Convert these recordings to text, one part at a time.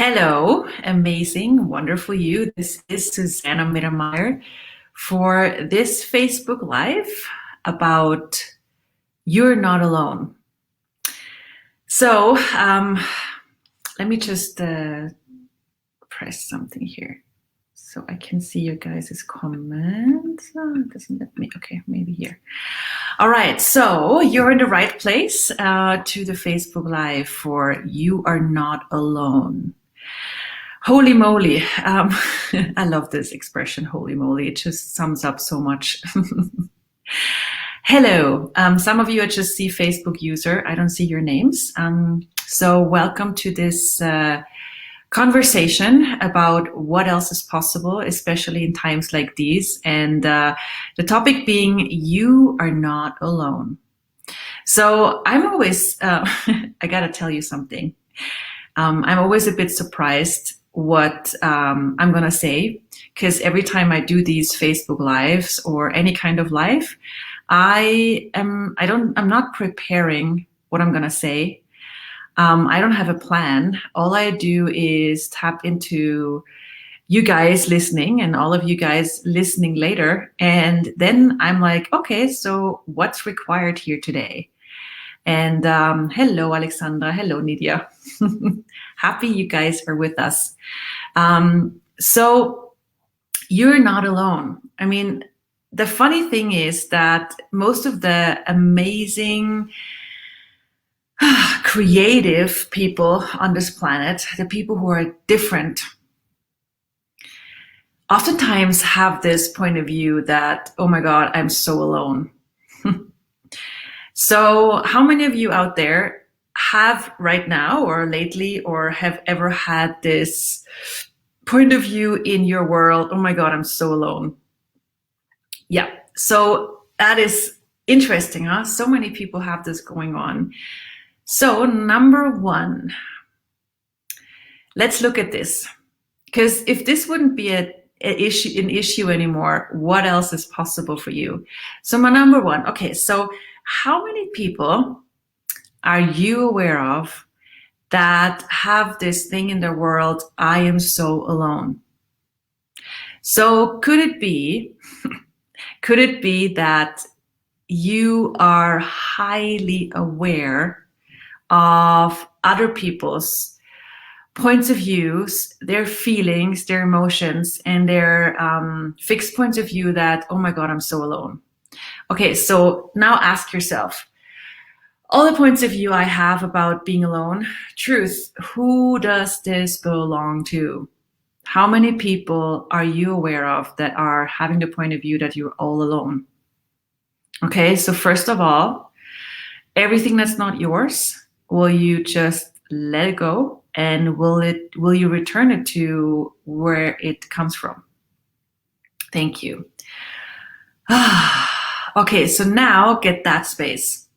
Hello, amazing, wonderful you. This is Susanna Mittermaier for this Facebook Live about You're Not Alone. So let me just press something here so I can see your guys' comments. Oh, it doesn't let me. Okay, maybe here. All right, so you're in the right place to the Facebook Live for You Are Not Alone. Holy moly. I love this expression, holy moly. It just sums up so much. Hello. Some of you I just see Facebook user. I don't see your names. So welcome to this conversation about what else is possible, especially in times like these. And the topic being, you are not alone. So I'm always, I gotta tell you something. I'm always a bit surprised what I'm gonna say, because every time I do these Facebook lives or any kind of live, I'm not preparing what I'm gonna say. I don't have a plan. All I do is tap into you guys listening and all of you guys listening later. And then I'm like, okay, so what's required here today? And hello, Alexandra. Hello, Nidia. Happy you guys are with us. So you're not alone. I mean, the funny thing is that most of the amazing, creative people on this planet, the people who are different, oftentimes have this point of view that, oh my God, I'm so alone. So how many of you out there have right now or lately or have ever had this point of view in your world? Oh my God, I'm so alone. Yeah, so that is interesting, huh? So many people have this going on. So number one, let's look at this. Because if this wouldn't be an issue anymore, what else is possible for you? So my number one, okay, so how many people are you aware of that have this thing in their world, I am so alone? So could it be that you are highly aware of other people's points of views, their feelings, their emotions, and their fixed points of view that, oh my God, I'm so alone. Okay, so now ask yourself, all the points of view I have about being alone, truth, who does this belong to? How many people are you aware of that are having the point of view that you're all alone? Okay, so first of all, everything that's not yours, will you just let it go? And will you return it to where it comes from? Thank you. Okay, so now get that space.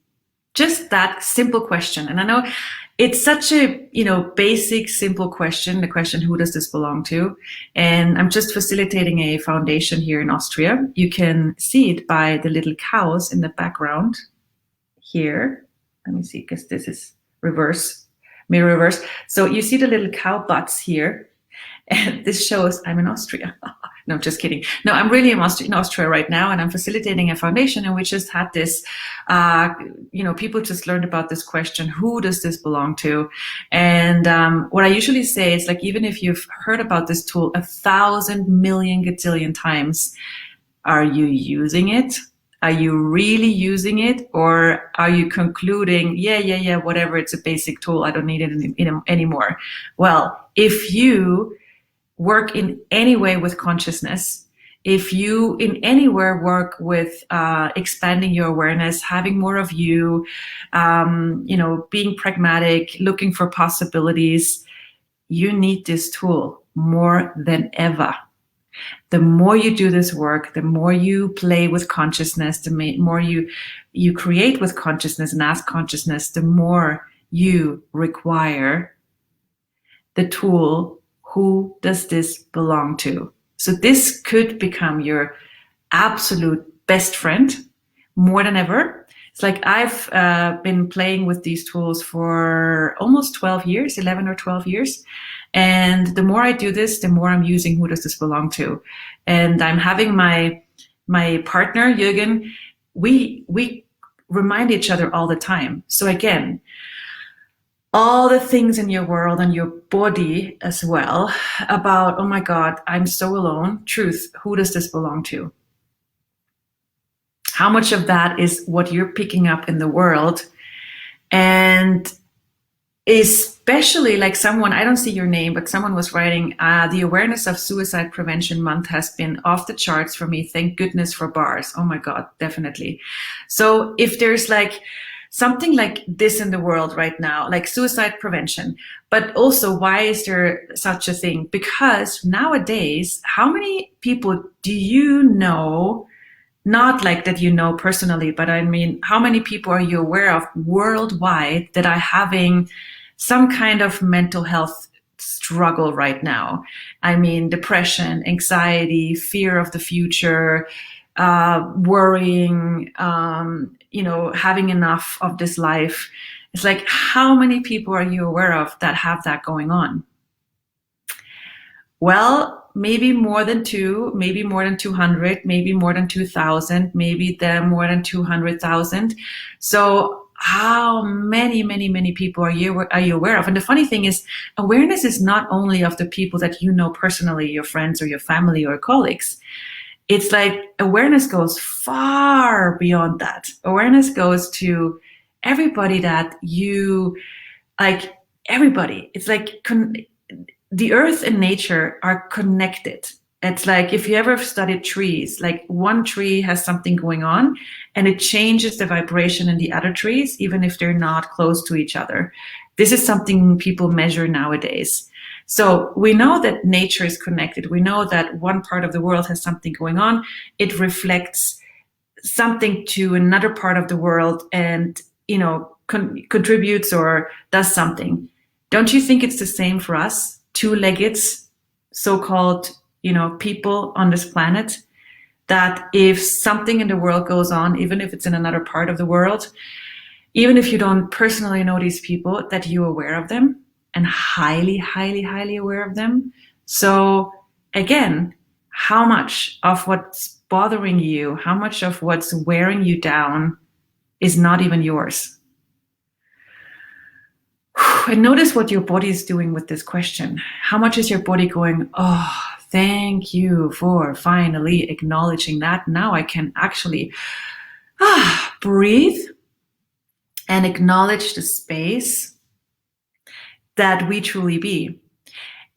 Just that simple question. And I know it's such a, basic, simple question, the question, who does this belong to? And I'm just facilitating a foundation here in Austria. You can see it by the little cows in the background here. Let me see, because this is mirror reverse. So you see the little cow butts here. And this shows I'm in Austria. No, just kidding. No, I'm really in Austria right now, and I'm facilitating a foundation, and we just had this, people just learned about this question, who does this belong to? And what I usually say is, like, even if you've heard about this tool 1,000 million gazillion times, are you using it? Are you really using it? Or are you concluding, yeah, whatever, it's a basic tool, I don't need it anymore? Well, if you work in any way with consciousness, if you in anywhere work with expanding your awareness, having more of you, being pragmatic, looking for possibilities, you need this tool more than ever. The more you do this work, the more you play with consciousness, the more you create with consciousness and ask consciousness, the more you require the tool, who does this belong to? So this could become your absolute best friend more than ever. It's like I've been playing with these tools for almost 12 years, 11 or 12 years. And the more I do this, the more I'm using who does this belong to. And I'm having my partner, Jürgen, we remind each other all the time. So again, all the things in your world and your body as well about, oh my God, I'm so alone. Truth, who does this belong to? How much of that is what you're picking up in the world? And especially like someone, I don't see your name, but someone was writing, the awareness of Suicide Prevention Month has been off the charts for me. Thank goodness for bars. Oh my God, definitely. So if there's like something like this in the world right now, like suicide prevention, but also why is there such a thing? Because nowadays, how many people do you know? Not like that you know personally, but I mean, how many people are you aware of worldwide that are having some kind of mental health struggle right now? I mean, depression, anxiety, fear of the future, worrying, having enough of this life. It's like, how many people are you aware of that have that going on? Well, maybe more than two, maybe more than 200, maybe more than 2,000, maybe there more than 200,000. So how many people are you aware of? And the funny thing is, awareness is not only of the people that you know personally, your friends or your family or colleagues. It's like awareness goes far beyond that. Awareness goes to everybody that you like, everybody. It's like the earth and nature are connected. It's like if you ever studied trees, like one tree has something going on and it changes the vibration in the other trees, even if they're not close to each other. This is something people measure nowadays. So we know that nature is connected. We know that one part of the world has something going on. It reflects something to another part of the world and, contributes or does something. Don't you think it's the same for us? Two-legged, so-called, people on this planet, that if something in the world goes on, even if it's in another part of the world, even if you don't personally know these people, that you're aware of them and highly, highly, highly aware of them. So again, how much of what's bothering you, how much of what's wearing you down is not even yours? And notice what your body is doing with this question. How much is your body going, oh, thank you for finally acknowledging that. Now I can actually breathe and acknowledge the space that we truly be.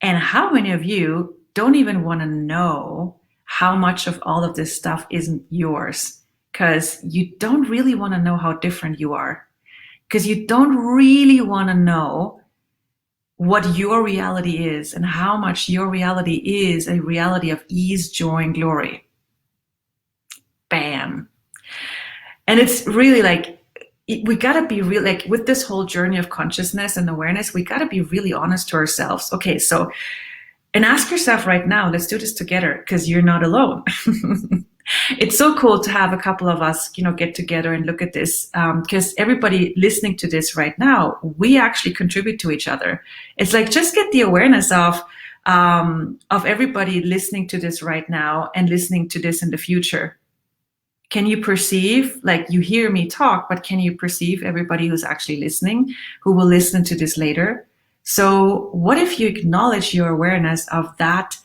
And how many of you don't even want to know how much of all of this stuff isn't yours? Because you don't really want to know how different you are. Because you don't really want to know what your reality is and how much your reality is a reality of ease, joy, and glory. Bam. And it's really like, we got to be real, like with this whole journey of consciousness and awareness, we got to be really honest to ourselves. Okay, so, and ask yourself right now, let's do this together because you're not alone. It's so cool to have a couple of us, get together and look at this, because everybody listening to this right now, we actually contribute to each other. It's like, just get the awareness of everybody listening to this right now and listening to this in the future. Can you perceive, like you hear me talk, but can you perceive everybody who's actually listening, who will listen to this later? So what if you acknowledge your awareness of that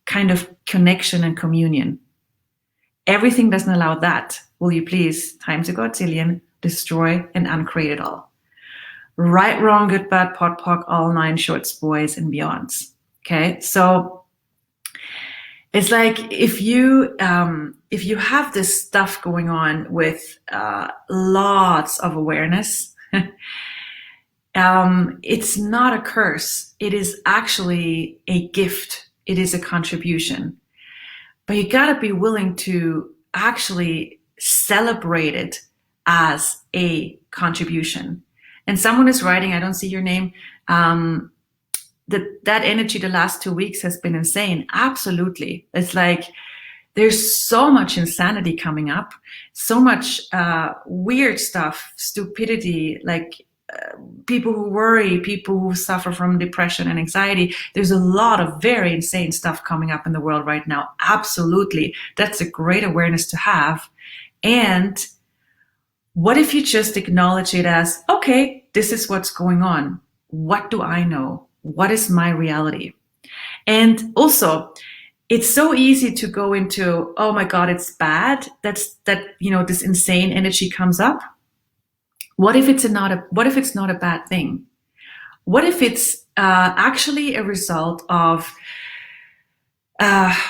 kind of connection and communion? Everything doesn't allow that. Will you please, times a godzillion, destroy and uncreate it all? Right, wrong, good, bad, pot, pock, all nine shorts, boys, and beyonds. Okay, so it's like if you have this stuff going on with lots of awareness, it's not a curse. It is actually a gift. It is a contribution. But you got to be willing to actually celebrate it as a contribution. And someone is writing, I don't see your name, that energy the last 2 weeks has been insane. Absolutely. It's like there's so much insanity coming up, so much weird stuff, stupidity, like people who worry, people who suffer from depression and anxiety. There's a lot of very insane stuff coming up in the world right now. Absolutely. That's a great awareness to have. And what if you just acknowledge it as, okay, this is what's going on. What do I know? What is my reality? And also, it's so easy to go into, oh my God, it's bad. This insane energy comes up. What if it's not a bad thing? What if it's actually a result of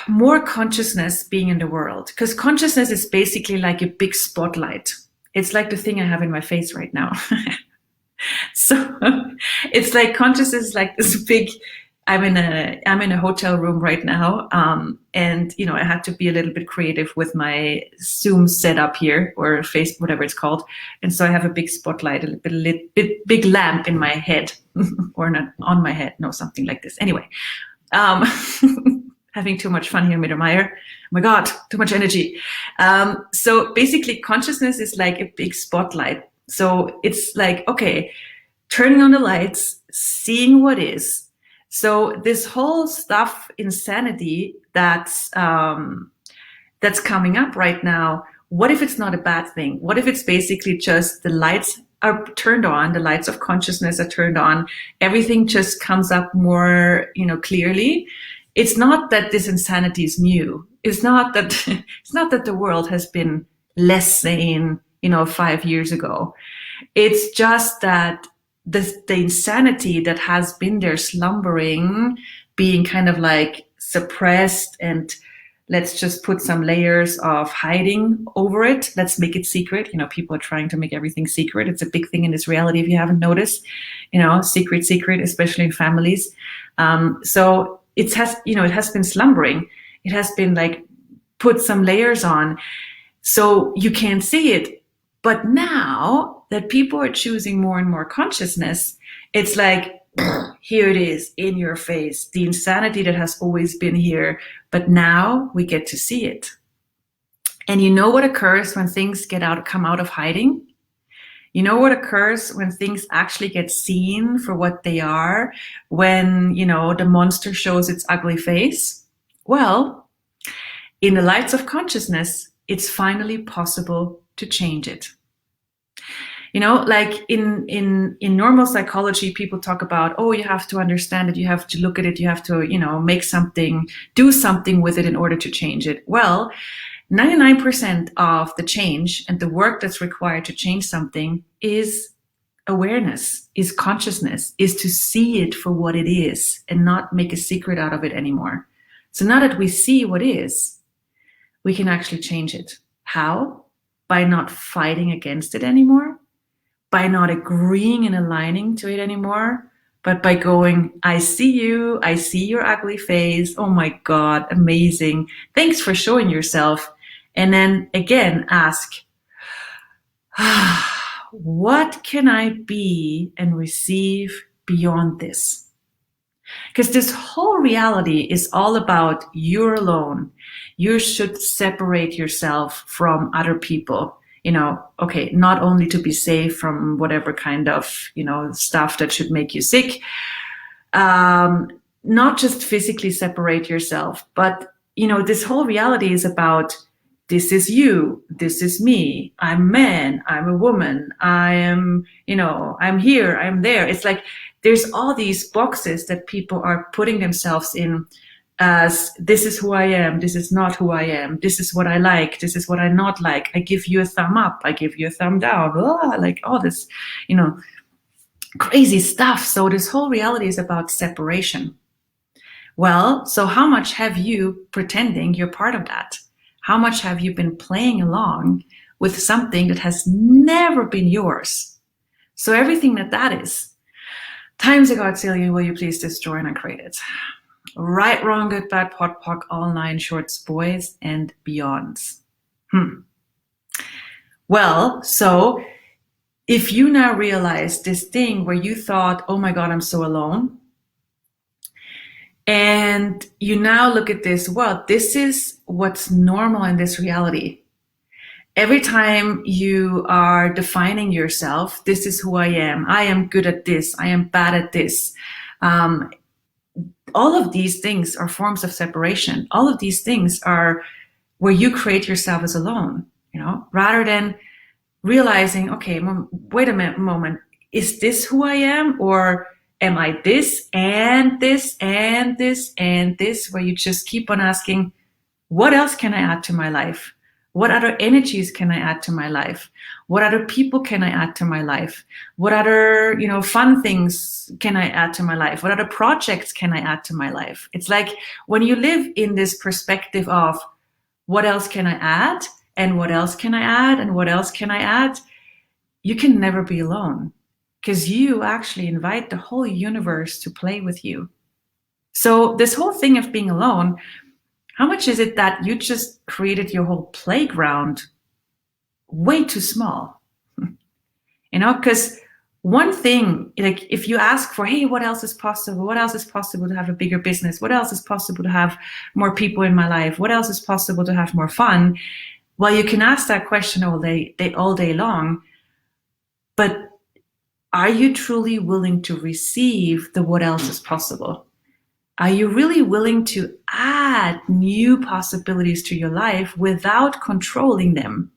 more consciousness being in the world? Because consciousness is basically like a big spotlight. It's like the thing I have in my face right now. So it's like consciousness is like this big. I'm in a hotel room right now, and I had to be a little bit creative with my Zoom setup here, or face, whatever it's called. And so I have a big spotlight, big lamp in my head, or not on my head, no, something like this. Anyway, having too much fun here, Mittermaier. Oh my God, too much energy. So basically, consciousness is like a big spotlight. So it's like, okay, turning on the lights, seeing what is. So this whole stuff, insanity that's coming up right now, what if it's not a bad thing? What if it's basically just the lights are turned on, the lights of consciousness are turned on, everything just comes up more, clearly. It's not that this insanity is new. It's not that the world has been less sane, 5 years ago. It's just that the insanity that has been there slumbering, being kind of like suppressed, and let's just put some layers of hiding over it. Let's make it secret. People are trying to make everything secret. It's a big thing in this reality, if you haven't noticed, secret, especially in families. So it has been slumbering. It has been like put some layers on, so you can't see it. But now that people are choosing more and more consciousness, it's like, here it is in your face, the insanity that has always been here, but now we get to see it. And you know what occurs when things come out of hiding? You know what occurs when things actually get seen for what they are, when, the monster shows its ugly face? Well, in the lights of consciousness, it's finally possible to change it. Like in normal psychology, people talk about, oh, you have to understand it, you have to look at it, you have to, make something, do something with it in order to change it. Well, 99% of the change and the work that's required to change something is awareness, is consciousness, is to see it for what it is and not make a secret out of it anymore. So now that we see what is, we can actually change it. How? By not fighting against it anymore, by not agreeing and aligning to it anymore, but by going, I see you, I see your ugly face, oh my God, amazing, thanks for showing yourself. And then again, ask, what can I be and receive beyond this? Because this whole reality is all about you're alone. You should separate yourself from other people. Okay, not only to be safe from whatever kind of, stuff that should make you sick, not just physically separate yourself, but, this whole reality is about, this is you, this is me, I'm man, I'm a woman, I am, I'm here, I'm there. It's like, there's all these boxes that people are putting themselves in, as this is who I am, this is not who I am, this is what I like, this is what I not like, I give you a thumb up, I give you a thumb down, like all this, crazy stuff. So this whole reality is about separation. Well, so how much have you pretending you're part of that? How much have you been playing along with something that has never been yours? So everything that is, times a godzillion, will you please destroy and uncreate it? Right, wrong, good, bad, pot, pock, all 9 shorts, boys, and beyonds. Well, so if you now realize this thing where you thought, oh my God, I'm so alone, and you now look at this, well, this is what's normal in this reality. Every time you are defining yourself, this is who I am good at this, I am bad at this. Um, all of these things are forms of separation. All of these things are where you create yourself as alone, rather than realizing, okay, wait a moment, is this who I am? Or am I this and this and this and this? Where you just keep on asking, what else can I add to my life? What other energies can I add to my life? What other people can I add to my life? What other, fun things can I add to my life? What other projects can I add to my life? It's like when you live in this perspective of what else can I add? And what else can I add? And what else can I add? You can never be alone because you actually invite the whole universe to play with you. So this whole thing of being alone, how much is it that you just created your whole playground way too small? Because one thing, like if you ask for, hey, what else is possible? What else is possible to have a bigger business? What else is possible to have more people in my life? What else is possible to have more fun? Well, you can ask that question all day long, but are you truly willing to receive the what else is possible? Are you really willing to add new possibilities to your life without controlling them?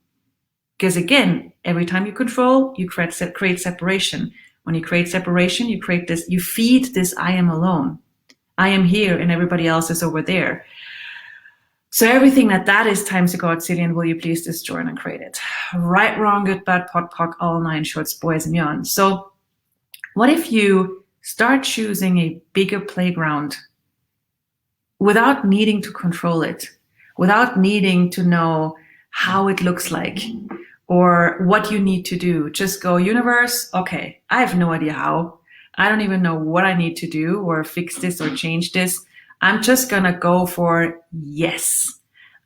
Because again, every time you control, you create separation. When you create separation, you feed this I am alone. I am here and everybody else is over there. So everything that is times a godzillion, will you please destroy and uncreate it? Right, wrong, good, bad, pot, pock, all nine shorts, boys and beyond. So what if you start choosing a bigger playground without needing to control it, without needing to know how it looks like or what you need to do? Just go, universe, okay, I have no idea how. I don't even know what I need to do or fix this or change this. I'm just going to go for yes.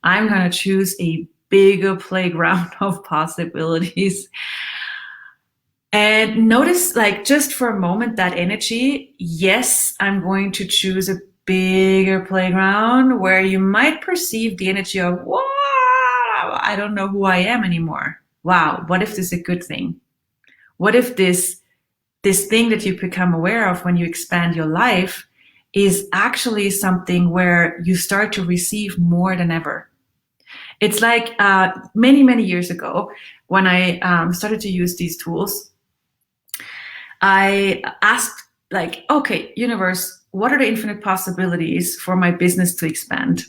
I'm going to choose a bigger playground of possibilities. And notice, like, just for a moment, that energy, yes, I'm going to choose a bigger playground, where you might perceive the energy of, wow, I don't know who I am anymore. Wow, what if this is a good thing? What if this thing that you become aware of when you expand your life is actually something where you start to receive more than ever? It's like many, many years ago, when I started to use these tools, I asked, like, okay, universe, what are the infinite possibilities for my business to expand?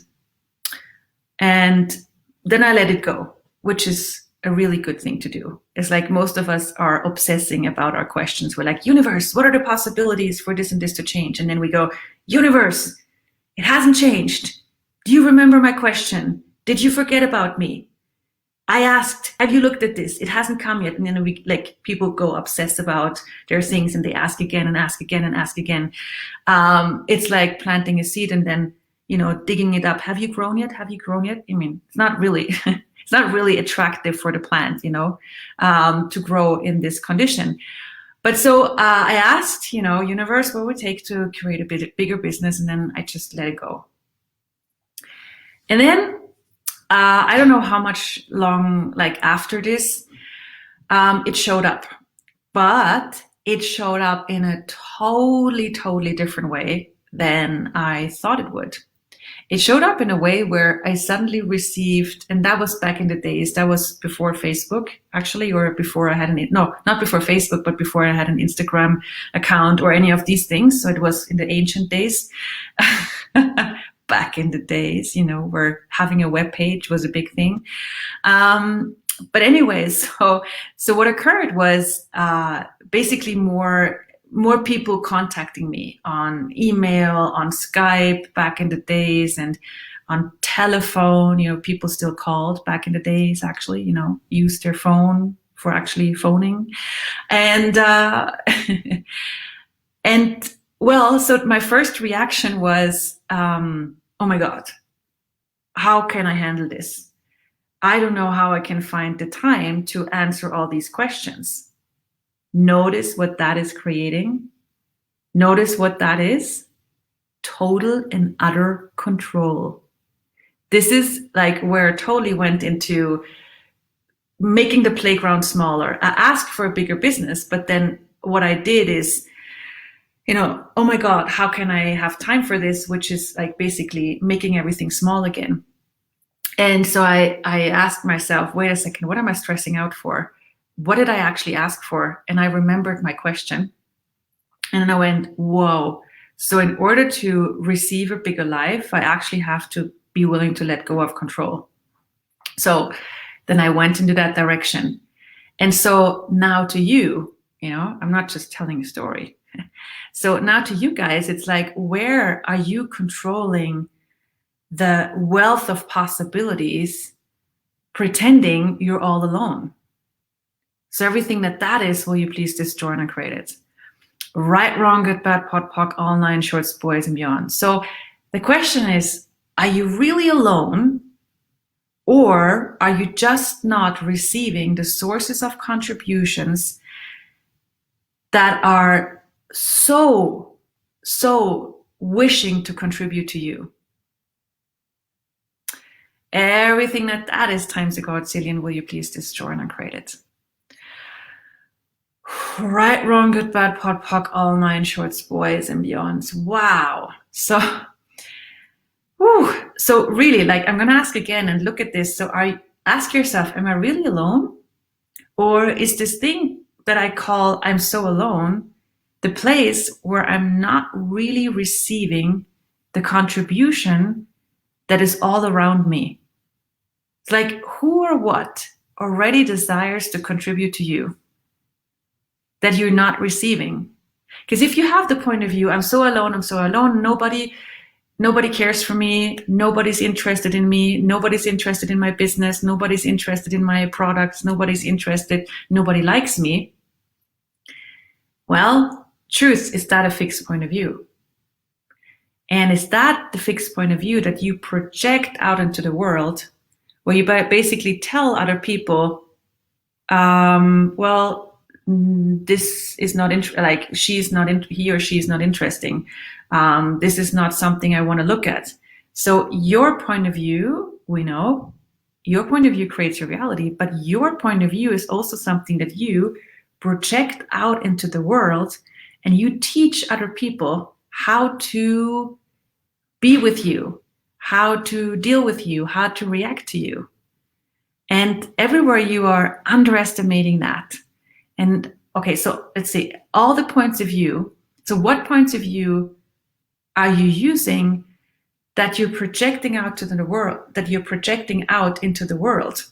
And then I let it go, which is a really good thing to do. It's like most of us are obsessing about our questions. We're like, universe, what are the possibilities for this and this to change? And then we go, universe, it hasn't changed. Do you remember my question? Did you forget about me? I asked, have you looked at this? It hasn't come yet. And then people go obsess about their things and they ask again and ask again and ask again. It's like planting a seed and then, digging it up. Have you grown yet? Have you grown yet? I mean, it's not really, it's not really attractive for the plant, to grow in this condition. But so I asked, universe, what would it take to create a bigger business? And then I just let it go. And then I don't know how much long, after this, it showed up, but it showed up in a totally, totally different way than I thought it would. It showed up in a way where I suddenly received, and that was back in the days, that was before Facebook, actually, or before I had not before Facebook, but before I had an Instagram account or any of these things. So it was in the ancient days. Back in the days, where having a web page was a big thing. But anyways, so what occurred was basically more people contacting me on email, on Skype back in the days, and on telephone. People still called back in the days, actually, used their phone for actually phoning. And and well, so my first reaction was, oh my God, how can I handle this? I don't know how I can find the time to answer all these questions. Notice what that is creating. Notice what that is. Total and utter control. This is like where it totally went into making the playground smaller. I asked for a bigger business, but then what I did is, oh my God, how can I have time for this? Which is like basically making everything small again. And so I asked myself, wait a second, what am I stressing out for? What did I actually ask for? And I remembered my question. And then I went, whoa. So in order to receive a bigger life, I actually have to be willing to let go of control. So then I went into that direction. And so now to you, I'm not just telling a story. So now to you guys, it's like, where are you controlling the wealth of possibilities, pretending you're all alone? So everything that is, will you please destroy and create it? Right, wrong, good, bad, pot, pock, all nine shorts, boys, and beyond. So the question is, are you really alone? Or are you just not receiving the sources of contributions that are so wishing to contribute to you? Everything that is times the godzillion, will you please destroy and uncreate it? Right, wrong, good, bad, pot, pock, all nine shorts, boys, and beyonds. Wow. So really, like, I'm going to ask again and look at this. So ask yourself, am I really alone? Or is this thing that I call I'm so alone the place where I'm not really receiving the contribution that is all around me? It's like, who or what already desires to contribute to you that you're not receiving? Because if you have the point of view, I'm so alone, nobody cares for me, nobody's interested in me, nobody's interested in my business, nobody's interested in my products, nobody likes me. Well, truth, is that a fixed point of view? And is that the fixed point of view that you project out into the world, where you basically tell other people, well, this is not like he or she is not interesting. This is not something I want to look at. So your point of view, we know, your point of view creates your reality, but your point of view is also something that you project out into the world, and you teach other people how to be with you, how to deal with you, how to react to you. And everywhere you are underestimating that. And okay, so let's see, all the points of view. So what points of view are you using that you're projecting out to the world, that you're projecting out into the world?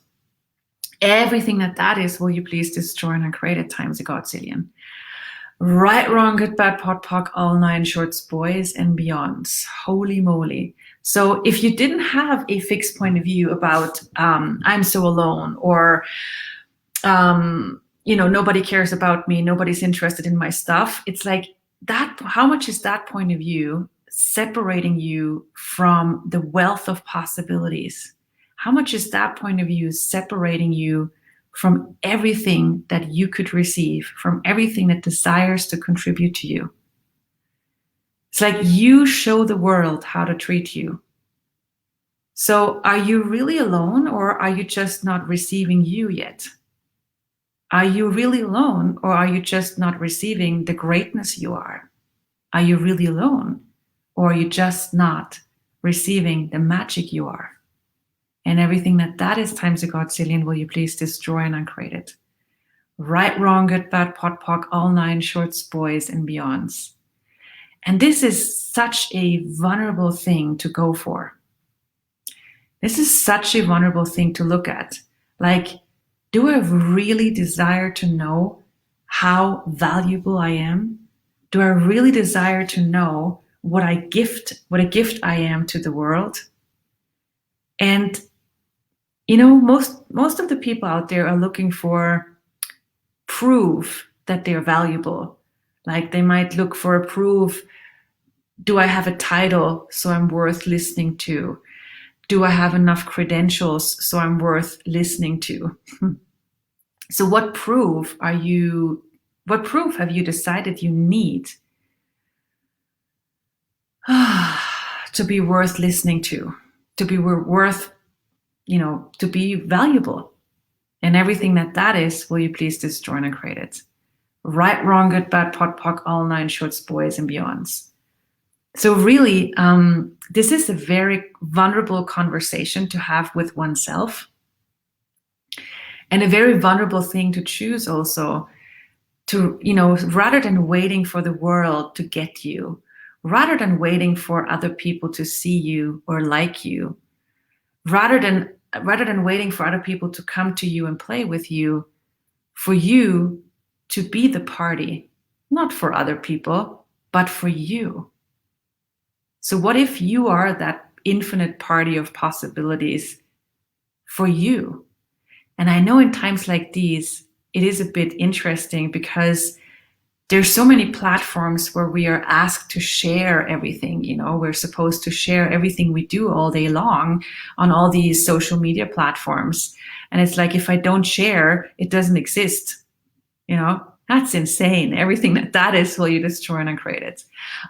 Everything that is, will you please destroy and create it times a godzillion. Right, wrong, good, bad, pot, pock, all nine shorts, boys, and beyonds. Holy moly. So if you didn't have a fixed point of view about I'm so alone, or nobody cares about me, nobody's interested in my stuff, it's like that, how much is that point of view separating you from the wealth of possibilities? How much is that point of view separating you from everything that you could receive, from everything that desires to contribute to you? It's like you show the world how to treat you. So are you really alone, or are you just not receiving you yet? Are you really alone, or are you just not receiving the greatness you are? Are you really alone, or are you just not receiving the magic you are? And everything that is times a godzillion, will you please destroy and uncreate it? Right, wrong, good, bad, pot, pock, all nine shorts, boys, and beyonds. And this is such a vulnerable thing to go for. This is such a vulnerable thing to look at. Like, do I really desire to know how valuable I am? Do I really desire to know what a gift I am to the world? And most of the people out there are looking for proof that they're valuable. Like, they might look for a proof. Do I have a title so I'm worth listening to? Do I have enough credentials so I'm worth listening to? So what proof have you decided you need to be worth listening to be worth, to be valuable? And everything that is, will you please destroy and uncreate it? Right, wrong, good, bad, pot, pock, all nine shorts, boys, and beyonds. So really, this is a very vulnerable conversation to have with oneself, and a very vulnerable thing to choose also, to, rather than waiting for the world to get you, rather than waiting for other people to see you or like you, rather than waiting for other people to come to you and play with you, for you to be the party, not for other people, but for you. So what if you are that infinite party of possibilities for you? And I know in times like these, it is a bit interesting because there's so many platforms where we are asked to share everything. We're supposed to share everything we do all day long on all these social media platforms. And it's like, if I don't share, it doesn't exist. That's insane. Everything that is, will you destroy and uncreate it?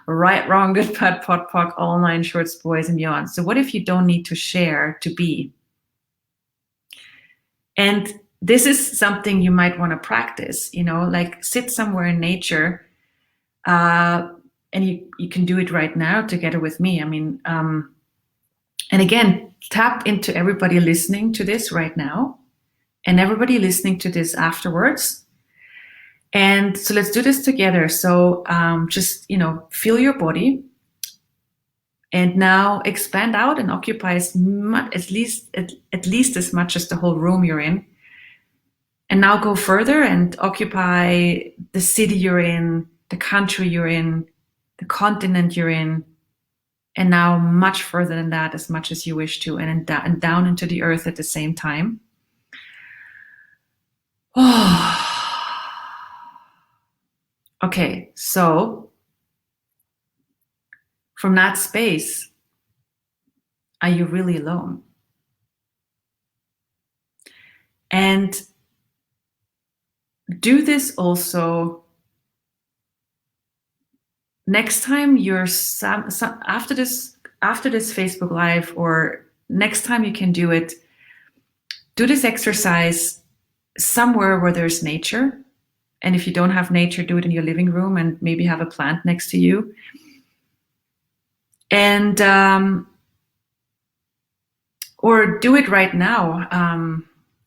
Right, wrong, good, bad, pot, pock, all nine shorts, boys, and beyond. So what if you don't need to share to be? And this is something you might want to practice, like sit somewhere in nature, and you can do it right now together with me. And again, tap into everybody listening to this right now and everybody listening to this afterwards. And so let's do this together. So just, feel your body, and now expand out and occupy at least as much as the whole room you're in. And now go further and occupy the city you're in, the country you're in, the continent you're in, and now much further than that, as much as you wish to, and down into the earth at the same time. Oh. Okay, so from that space, are you really alone? And do this also next time you're after this Facebook Live, or next time you can do it, do this exercise somewhere where there's nature. And if you don't have nature, do it in your living room and maybe have a plant next to you. And or do it right now.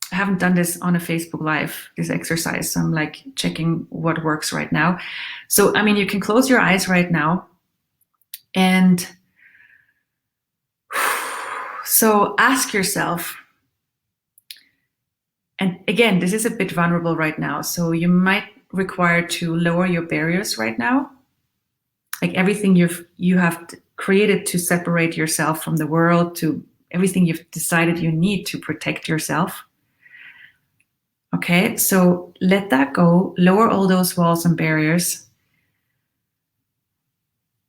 I haven't done this on a Facebook Live, this exercise, so I'm like checking what works right now. So, you can close your eyes right now. And so ask yourself, and again, this is a bit vulnerable right now, so you might require to lower your barriers right now. Like everything you have created to separate yourself from the world, to everything you've decided you need to protect yourself. Okay, so let that go. Lower all those walls and barriers.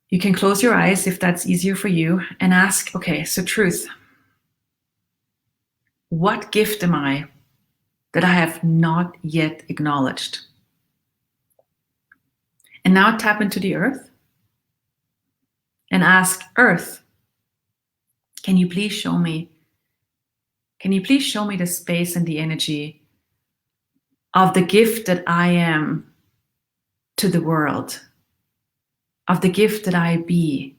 You can close your eyes if that's easier for you and ask, okay, so truth, what gift am I that I have not yet acknowledged? And now tap into the earth and ask, Earth, can you please show me the space and the energy of the gift that I am to the world, of the gift that I be?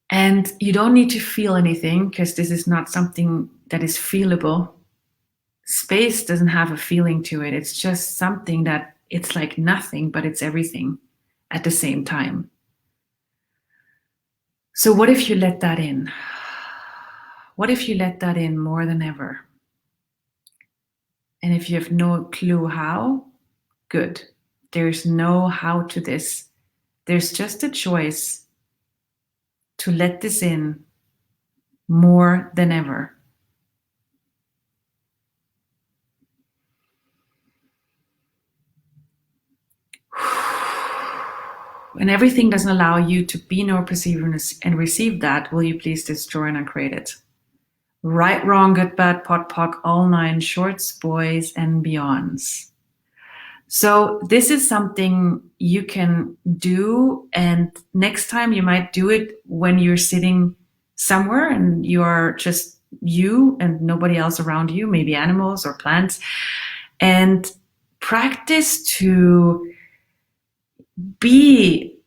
And you don't need to feel anything, because this is not something that is feelable. Space doesn't have a feeling to it. It's just something that it's like nothing, but it's everything at the same time. So what if you let that in? What if you let that in more than ever? And if you have no clue how, good. There's no how to this. There's just a choice to let this in more than ever. When everything doesn't allow you to be nor perceive and receive that, will you please destroy and uncreate it? Right, wrong, good, bad, pot, pock, all nine shorts, boys, and beyonds. So this is something you can do, and next time you might do it when you're sitting somewhere and you are just, you and nobody else around you, maybe animals or plants, and practice to be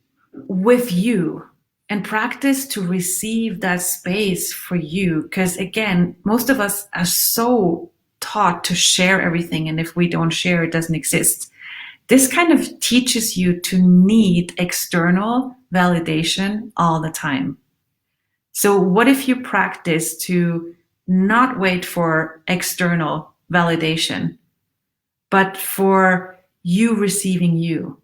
with you and practice to receive that space for you. Because again, most of us are so taught to share everything, and if we don't share, it doesn't exist. This kind of teaches you to need external validation all the time. So what if you practice to not wait for external validation, but for you receiving you?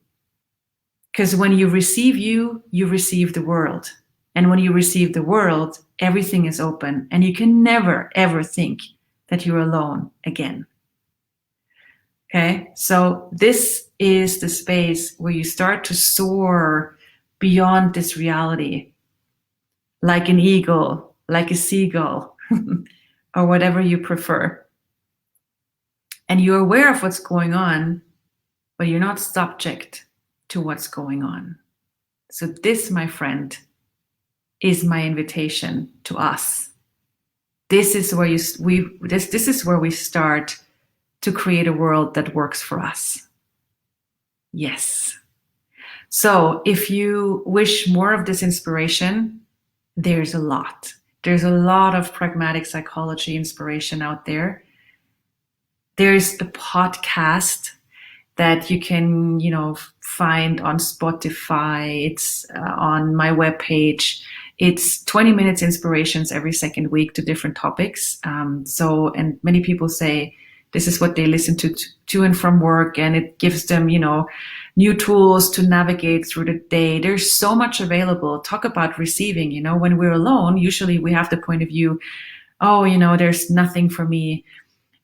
Because when you receive you, you receive the world. And when you receive the world, everything is open, and you can never, ever think that you're alone again. Okay, so this is the space where you start to soar beyond this reality, like an eagle, like a seagull, or whatever you prefer. And you're aware of what's going on, but you're not subject to what's going on. So this, my friend, is my invitation to us. This is where this is where we start to create a world that works for us. Yes. So if you wish more of this inspiration, there's a lot. There's a lot of pragmatic psychology inspiration out there. There's a podcast that you can, find on Spotify. It's on my webpage. It's 20 minutes inspirations every second week to different topics. And many people say this is what they listen to and from work, and it gives them, new tools to navigate through the day. There's so much available. Talk about receiving, when we're alone, usually we have the point of view, oh, there's nothing for me.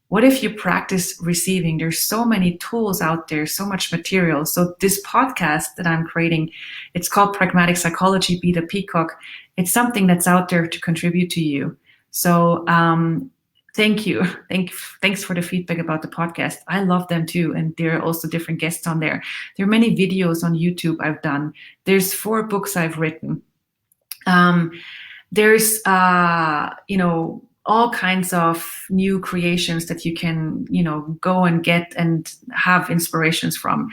What if you practice receiving? There's so many tools out there, so much material. So this podcast that I'm creating, it's called Pragmatic Psychology, Be the Peacock. It's something that's out there to contribute to you. So thank you. Thanks for the feedback about the podcast. I love them too. And there are also different guests on there. There are many videos on YouTube I've done. There's 4 books I've written. There's, all kinds of new creations that you can, go and get and have inspirations from.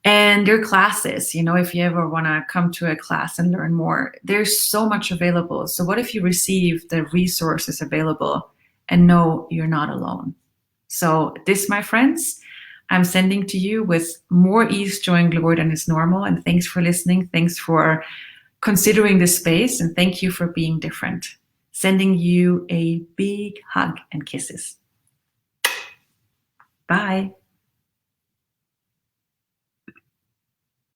And there are classes, if you ever want to come to a class and learn more, there's so much available. So what if you receive the resources available and know you're not alone? So this, my friends, I'm sending to you with more ease, joy, and glory than is normal. And thanks for listening. Thanks for considering this space. And thank you for being different. Sending you a big hug and kisses. Bye.